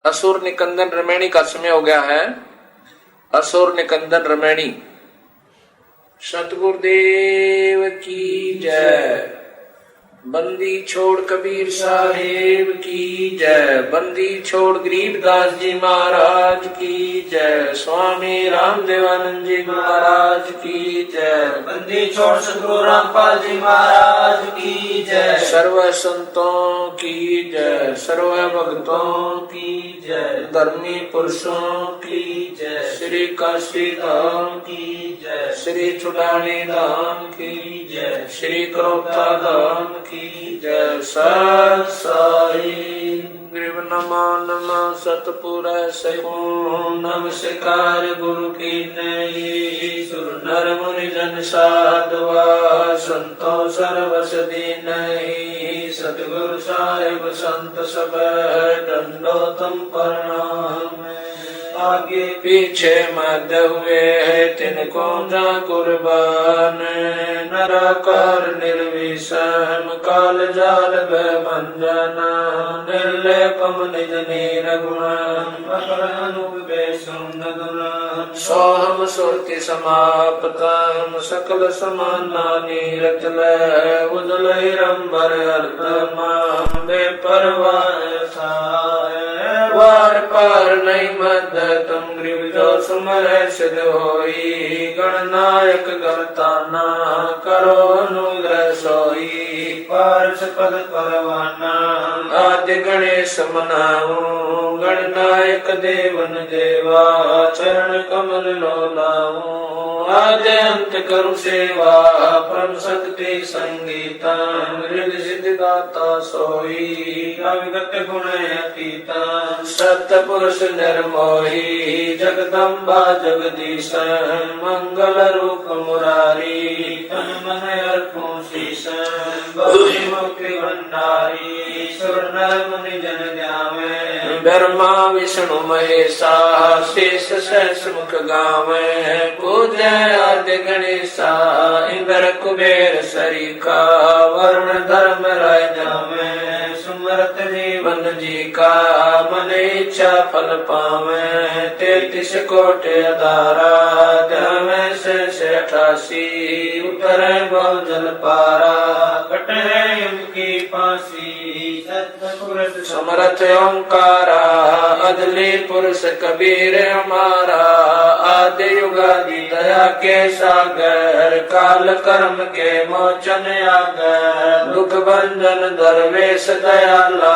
असुर निकंदन रमैणी का समय हो गया है। असुर निकंदन रमैणी। सतगुरुदेव की जय। बंदी छोड़ कबीर साहेब की जय। बंदी छोड़ गरीबदास जी महाराज की जय। स्वामी रामदेवानंद जी महाराज की जय। बंदी छोड़ सतगुरु रामपाल जी महाराज की जय। सर्व संतों की जय। सर्व भक्तों की जय। धर्मी पुरुषों की जय। श्री काशी धाम की जय। श्री चुड़ानी धाम की जय। श्री करोता धाम की जय। सत साई ग्रीव नमा नमा सतपुरा सगुण नमस्कार गुरु की नई। सुर नर मुनि जन साधवा संतो सर्वस दीन। सतगुरु साहिब संत सब दंडोतम प्रणाम। आगे पीछे मध्य हुए तिनको जा कुर्बान। नराकार निर्विषम काल जाल भंजन। निर्लेपम निज निरगुण सोहम सुरति समाप्तम सकल समाना नीरतल। उजल हिरंबर अर्धम बेपरवाह वार पार नहीं मद तुम ग्रीव जो सुमर सिद्ध होई। गणनायक गणताना करो अनुग्रह सोई। पार्श पद परवाना आदि गणेश मनाऊ। गणनायक देवन देवा चरण कमल लो लाऊं। आद्य अंत करु सेवा परम शक्ति संगीता। हृदय सिद्धि दाता सोई अविगत गुण अतीता। सत्य पुरुष निर्मोही जगदम्बा जगदीश। मंगल रूप मुरारी तन मन अर्पो शीश। गौरी मुक्ति भंडारी सुर नर मुनि जन ध्यावे। ब्रह्मा विष्णु महेशा शेष सहस्र मुख गावे। पूजय आदि गणेशा इंद्र कुबेर सरीका। वरुण धर्म राय जावे सुमरत जीवन जी का। मन इच्छा फल पावे 33 कोट अधारा। ध्यावे से 88 उतरे बहु जल पारा। कटे की फांसी सतपुरुष समरथ ओंकारा। अदली पुरुष कबीर हमारा। आदि युगादि दया के सागर। काल कर्म के मोचन आगर। दुख भंजन दरवेश दयाला।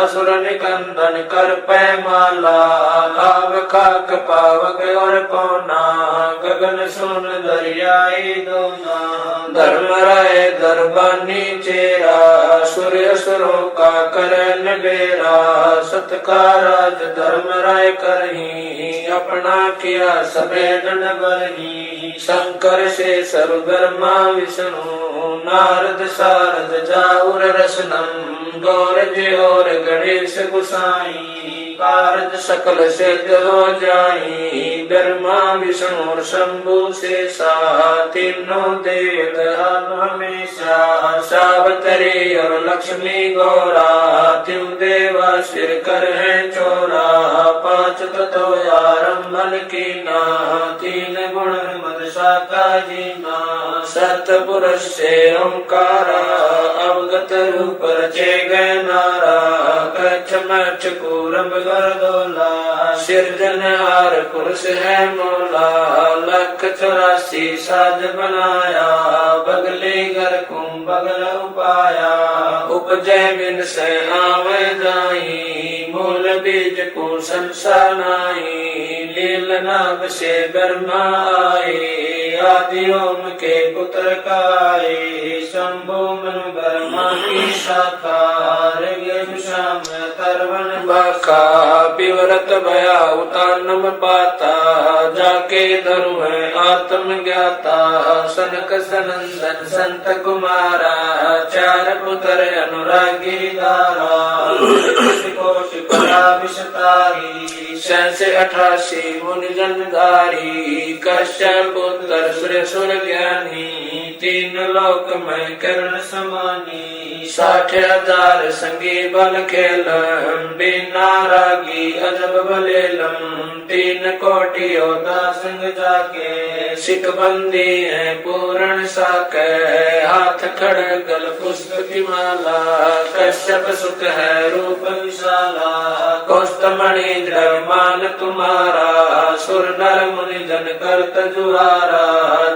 असुर निकंदन कर पैमाला। आव खाक पावक और पौना। गगन सुन दरियाई दोना। धर्म राय दरबानी चेरा। सूर्य सुरों का करन बेरा। सत्काराज धर्म राय करही। अपना किया सबे दंड बरही। शंकर से सर्व ब्रह्मा विष्णु। नारद सारद जाऊर रसनम। गौर जी और गणेश गुसाई। कारज सकल सिद्ध हो जाई। ब्रह्मा विष्णु और शंभु शेषा। तीनों देवता हमेशा। सावतरी और लक्ष्मी गौरा। त्यों देवा सिर कर है चोरा। 5 तत्व आरंभन कीना। 3 गुण मद शाखा जीना। सतपुरुष से ओंकारा। अवगत रूप रचे गए नारा। कच्छ मच्छ कूरम गरदोला। सिरजनहार पुरुष है मोला। 184 साज बनाया। बगले घर को बगल उपाया। उपजय बिन से आवे जाई। मूल बीज को संसानाई। लील नाम से ब्रह्मा आए। आदि ओम के पुत्र काए। शंभु मन ब्रह्मा की शाखा। श्याम तरवन बाका। विवरत भया उतानम पाता। जाके धरु है आत्म ज्ञाता। सनक सनंदन संत कुमारा। 4 पुत्र अनुरागी दारा। कोटि परा विष तारी। 88 मुनि जनधारी कश्यप पुत्र सुरेश्वर ज्ञानी 3 लोक में कर्ण समानी। 60,000 संगी बल खेलम बिना रागी अजब बलेलम 3 कोटि योद्धा संग जाके सिख बंदी है पूर्ण साके हाथ खड़गल पुष्प की माला कश्यप सुत है रूप विशाला। कौस्तमणि द्रव्यमान तुम्हारा सुर नर मुनि जन करत जुहारा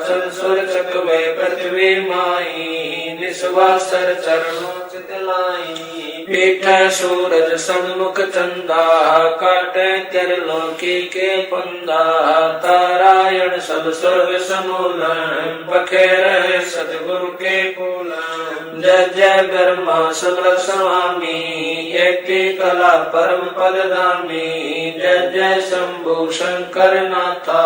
चल सुर चकवे पृथ्वी माई निस्वासर चरणों चितलाई। पीठ सूरज सन्मुख चंदा काटे त्रिलोकी के पंदा तारायण सब स्वर्ग समूलन बखेर सतगुरु के फूलन। जय जय ब्रह्मा समर स्वामी एति कला परम पद धामी। जय जय शंभु शंकर नाथा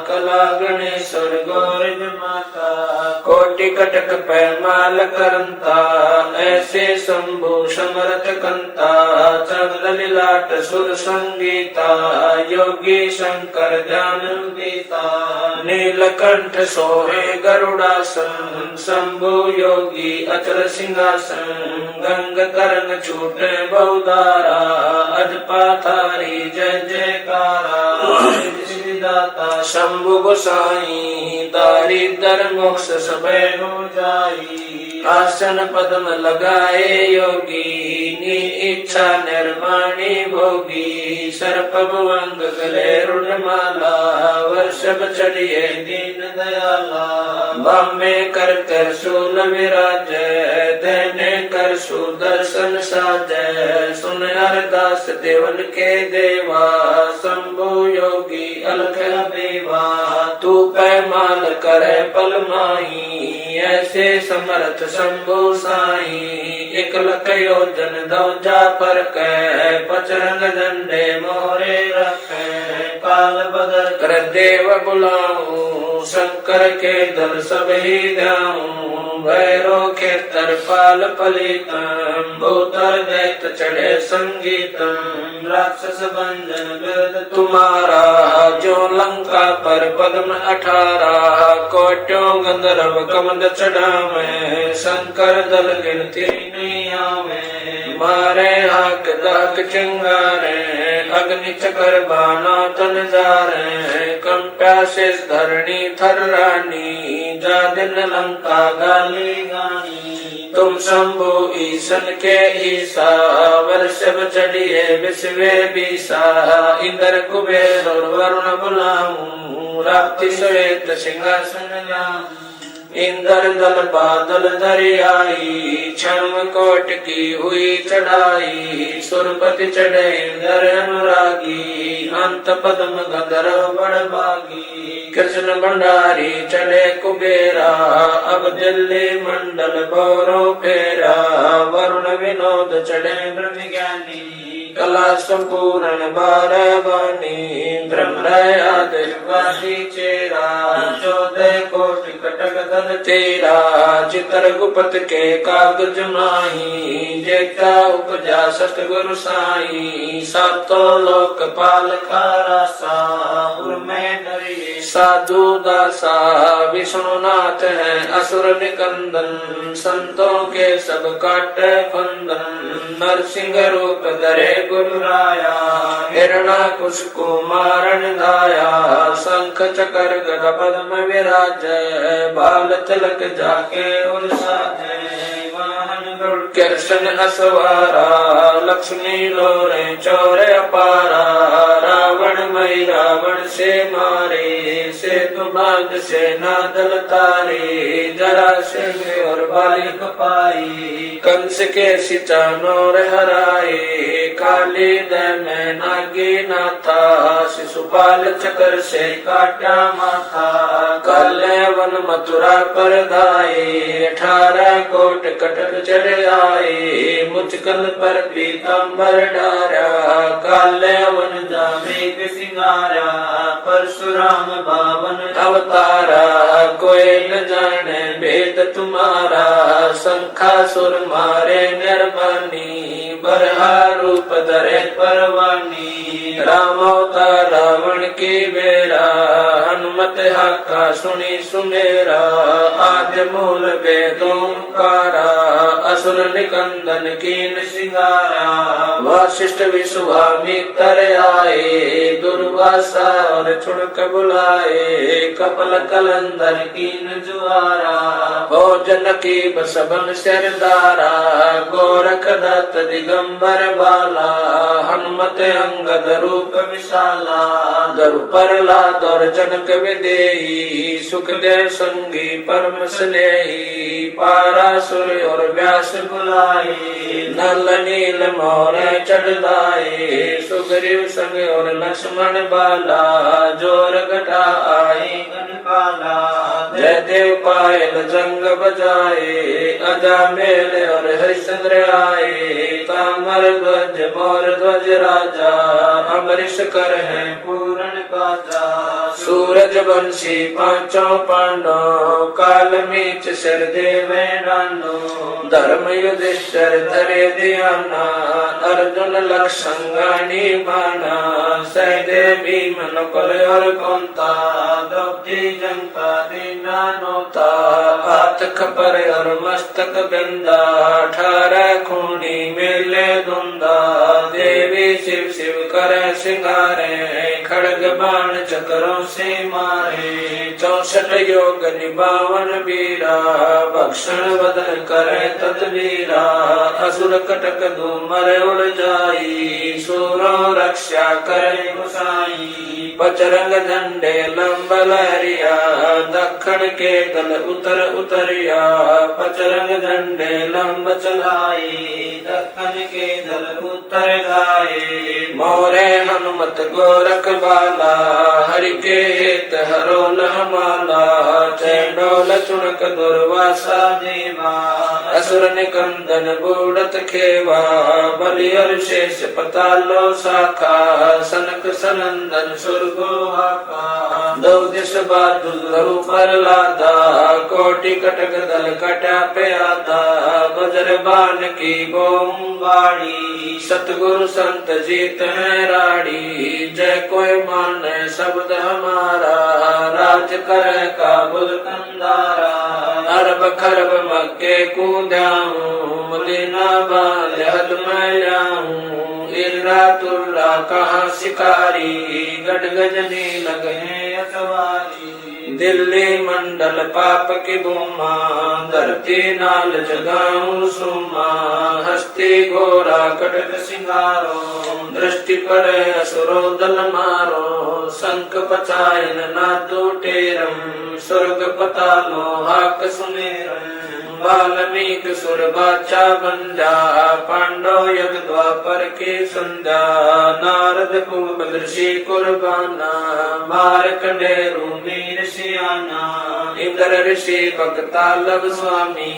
कला गणेश्वर गौरज माता। कोटि कटक पैमाल करंता ऐसे शंभु समरथ कंता। चंद्र लीलाट सुर संगीता योगी शंकर ध्यान गीता। नीलकंठ सोहे गरुड़ासन शंभु योगी अचल सिंहासन। गंग करण छूटे बहुधारा अजपाथारी जय जयकारा। दाता शंभु गोसाई दारिद्र मोक्ष सबे हो जाई। आसन पद्म लगाए योगी नी इच्छा निर्माणी भोगी। सर्प भुवंग गले रुणमाला वर्षभ चढ़िए दीन दयाला। बामे कर शूल विराज धैने कर सुदर्शन साजय। सुन अरदास देवन के देवा शंभु योगी अलख देवा। तू पैमाल करे पल माही ऐसे समर्थ शंभु साई। 1 लख योजन दौजा पर कै पचरंग झंडे मोरे रखे। काल बदल कर देव बुलाऊं शंकर के दल सब ही गाऊं। भैरो के तरपाल पलितम भूतर दैत चढ़े संगीतम। राक्षस भंजन बिरद तुम्हारा जो लंका पर पद्म 18 कोट्यों गंधर्व कमंद चढ़ावे। शंकर दल गिनती नहीं आवे मारे हाक दाक चिंगारे। अग्नि चकर बाना तन जारे कंप्या से धरणी थर रानी। जा दिन लंका गाली गानी। तुम शंभु ईशन के ईसा वर्षभ चढ़िए विश्वे बीसा। इंद्र कुबेर और वरुण बुलाऊं राप्ति श्वेत सिंहासन लाऊं। इंद्र दल बादल दरियाई क्षण कोट की हुई चढ़ाई। सुरपति चढ़े इंद्र अनुरागी अंत पद्म गंधर्व बड़भागी। कृष्ण भंडारी चढ़े कुबेरा अब दिल्ली मंडल बौरो फेरा। वरुण विनोद चढ़े ब्रह्म ज्ञानी कला संपूर्ण 12 बानी। ब्रह्म आदिवासी चेरा 14 कोटि कटक दल तेरा। चित्र गुप्त के कागज माही जेता उपजा सतगुरु साई। 7 लोक पाल का रासा में डरिए साधु दासा। विष्णुनाथ है असुर निकंदन संतों के सब काटे फंदन। नरसिंह रूप धरे गुरु राया हिरणा कुश को मारण दाया। शंख चकर गदा पद्म विराज बाल तिलक जाके उर साजे। कृष्ण असवारा लक्ष्मी लोरे चोर अपारा। रावण मई रावण से मारे से तुमाग से नादल तारे। जरा सिंह और बालिक पाई कंस के सिचानोर हराए। काली दय में नागी नाथा शिशुपाल चक्र से काटा माथा। काले वन मथुरा पर दाए 18 कोट कटक चढ़ आए। मुचकल पर पीताम्बर डारा काले वन जामे सिंगारा। परशुराम बावन अवतारा कोई न जाने भेद तुम्हारा। शंखासुर मारे निर्वाणी बरहा रूप धरे परवानी। राम अवतार रावण की बेरा हनुमत हाका सुनी सुमेरा आद्य मूल वेदोंकारा असुर निकंदन कीन सिंगारा वशिष्ठ विश्वामित्र आए दुर्वासा और छुड़क बुलाए कपल कलंदर कीन जुआरा भोजन की बसबन सरदारा गोरख दत्त दिगंबर बाला हनुमत अंगद रूप विशाला दरु प्रहलाद और जनक विदेही सुखदेव संगी परम स्नेही पारासुर और व्यास बुलाए नल नील मोर चढ़ाए सुग्रीव संग और लक्ष्मण बाला जोर घटा आए गणपाला जय देव पायल जंग बजाए अजामेल और हरिश्चंद्र आए तामर ध्वज मोर ध्वज राजा अमरीश कर है पूर्ण काजा सूरज वंशी पांचों पांडव काल मीच सिर देव नानो धर्म युधिष्ठिर धरे ध्याना अर्जुन लक्षंगानी बाना सहदेव भीम नकुल और कुंता द्रौपदी जंका दीना नोता हाथ खपर और मस्तक बिंदा 18 खूनी मेले धुंदा देवी शिव शिव करे सिंगारे खड़ग बाण चक्रों से मारे 64 योग निभावन वीरा भक्षण बदन करे तदवीरा असुर कटक धूमर उड़ जाई सूरों रक्षा करे गुसाई बजरंग झंडे लंब लहरिया दक्षिण के दल उतर उतरिया बजरंग झंडे लंब चलाई दक्षिण के दल उतर गाए मोरे हनुमत गोरख बाला हरि के हित हरोल हमाला चैंडोल चुनक दुर्वासा देवा असुर निकंदन बूढ़त खेवा बलि और शेष पतालो शाखा सनक सनंदन सुरगो हाका दो दिश बादुल पर लादा कोटि कटक दल कटा पे आदा बजर बाण की बोम बाड़ी सतगुरु संत जीत है राड़ी जय कोई मान शब्द हमारा राज करे काबुल कंदारा अरब खरब मक्के कूदाऊं मदीना बाल हद में जाऊं इर्रा तुर्रा कहाँ शिकारी गढ़ गजनी लगे अतवारी दिल्ली मंडल पाप की भूमा धरती नाल जगाऊं सुमा हस्ती घोरा कटक सिंगारो दृष्टि पड़े असुरो दल मारो शंख पचायन ना टूटेरम स्वर्ग पतालो हाक सुनेरम वाल्मीक सुर बाचा बंजा पांडव युग द्वापर की संध्या नारद कुंभ ऋषि कुर्बाना मार्कंडेय मीर सियाना इंद्र ऋषि भक्तालब स्वामी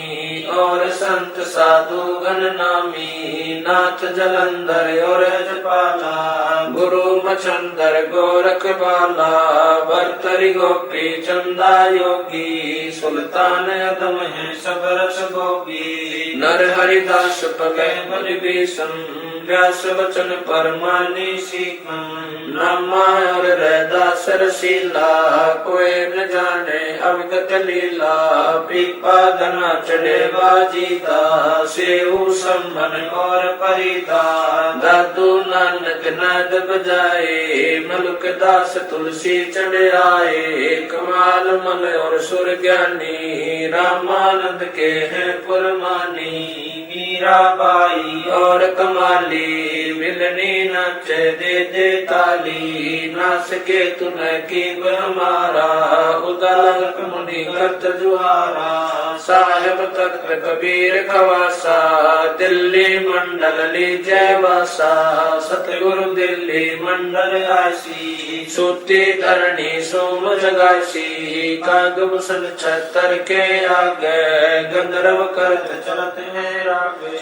और संत साधु गण नामी नाथ जलंधर और जपाला गुरु मचंदर गोरख बाला भर्तरी गोपी चंदा योगी सुल्तान अदम है सब रस गोपी नर हरिदास पगे बलि भीषम व्यास वचन परमानी सीखम नामा और रहदास रसीला कोई न जाने अवगत लीला पीपा धना चढ़े बाजीदा सेऊ संभन और परिदा दादू नानक नाद बजाए मलुक दास तुलसी चढ़े आए कमाल मल और सुर ज्ञानी रामानंद के हैं पुरमानी मीराबाई और कमाली मिलनी नाचे दे ताली नाच के तुने की हमारा उदालक मुनि करत जुहारा साहेब तख्त कबीर खवासा दिल्ली मंडल लीजय वासा सतगुरु दिल्ली मंडल आसी सूती धरणी सोम जगासी कागभूषण छतर के आगे गंधर्व करत चलत है रागे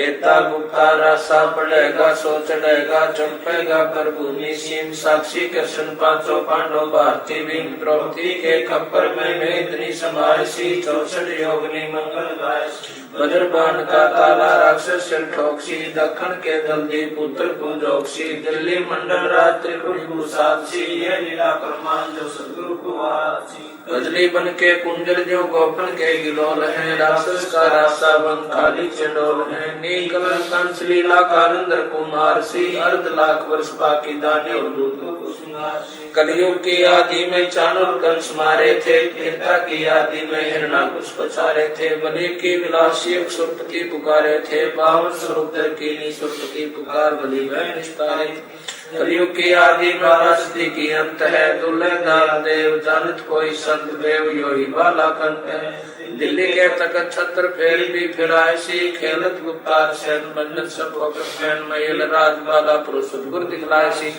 एता गुप्ता रासा पड़ेगा सो चढ़ेगा चंपेगा कर भूमि सीम साक्षी कृष्ण पांचों पांडव भारती भीम द्रौपदी के खप्पर में मेदनी समारसी 64 योगनी मंगल गायसी। वज्रबाण का ताला राक्षस सिर ठोकसी दखन के दल्दी पुत्र पूजोक्सी दिल्ली मंडल राज त्रिपुरी भूषाक्षी ये लीला प्रमाण जो सदगुरु को आसी गजली बन के कुंजर जो गोफन के गिलोल है राक्षस का रास्ता बन खाली चंडोल है नीकल कंस लीला कारिंदर कुमार सी अर्ध लाख वर्ष बाकी दानी और दूत को श्रृंगार कलयुग की आदि में चाणूर कंस मारे थे त्रेता की आदि में हिरणा कुछ पछारे थे बलि की विलासी सुरपति पुकारे थे बावन स्वरूप की सुरपति पुकार बलि वह निस्तारे कलयुग की आदि पराशक्ति की अंत है दुर्लभ दान देव जानत कोई संत देव योगी बाला कंत है दिल्ली के तकत छत्र फेर भी फिराए सी खेलत गुप्तार सैन बंधन सब फैन महिल राज बाला पुरुष सदगुरु दिखलाए सी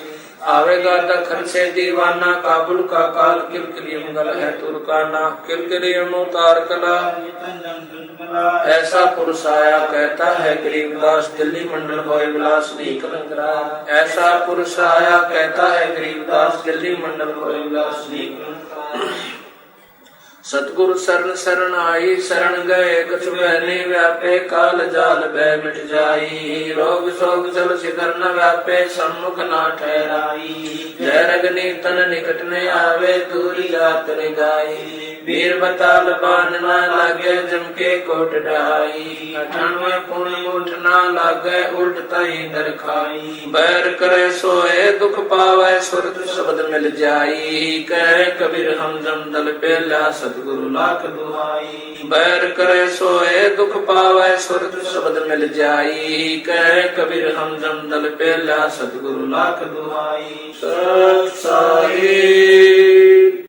आवेगा दखन से दीवाना काबुल का काल किलकिलियम गल है तुर्काना किलकिलियम उतार कला ऐसा पुरुष आया कहता है गरीबदास दिल्ली मंडल होय विलास नहीं कलंकरा ऐसा पुरुष आया कहता है गरीबदास दिल्ली मंडल होय विलास नहीं कलंकरा सतगुरु शरण शरण आई शरण गए कछु बहने व्यापे काल जाल बह मिट जाई रोग शोक जल शिखर न व्यापे सम्मुख ना ठहराई जय रगनी तन निकट न आवे दूरी जात रे गाई वीर बताल बान न लागे जम के कोट ढाई 98 पुण्य उठ न लागे उल्ट तई दर खाई बैर करे सोए दुख पावे सुरत शब्द मिल जाई कह कबीर हम जम दल पेला सतगुरु लाख दुहाई बैर करे सोए दुख पावे सुरत शब्द मिल जाई कह कबीर हम जम दल पेला सतगुरु लाख दुहाई सत साहिब।